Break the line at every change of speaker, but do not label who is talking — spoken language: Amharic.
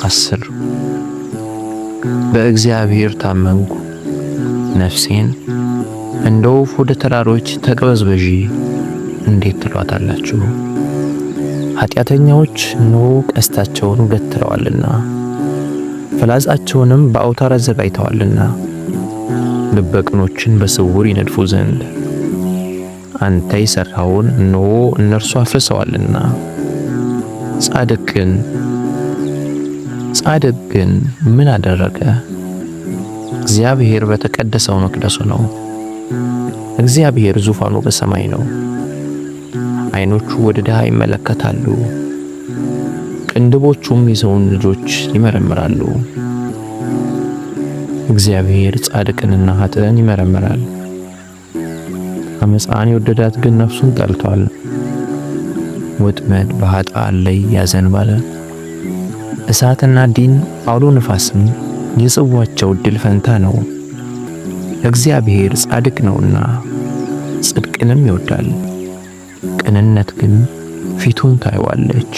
10 በእግዚአብሔር ታመንኩ፣ ነፍሴን እንደ ወፍ ወደ ተራሮች ተቅበዝበዢ እንዴት ትሏታላችሁ? ኃጢአተኛዎች እነሆ ቀስታቸውን ገትረዋልና ፍላጻቸውንም በአውታር አዘጋጅተዋልና ልበ ቅኖችን በስውር ይነድፉ ዘንድ አንተ የሠራኸውን እነሆ እነርሱ አፍርሰዋልና። ጻድቅ ግን ምን አደረገ? እግዚአብሔር በተቀደሰው መቅደሱ ነው። እግዚአብሔር ዙፋኑ በሰማይ ነው። ዓይኖቹ ወደ ድሃ ይመለከታሉ፣ ቅንድቦቹም የሰውን ልጆች ይመረምራሉ። እግዚአብሔር ጻድቅንና ኃጥእን ይመረምራል። አመፃን የወደዳት ግን ነፍሱን ጠልቷል። ወጥመድ በኃጥአን ላይ ያዘንባል። እሳትና ዲን አውሎ ነፋስም የጽዋቸው ዕድል ፈንታ ነው። እግዚአብሔር ጻድቅ ነውና ጽድቅንም ይወዳል፣ ቅንነት ግን ፊቱን ታየዋለች።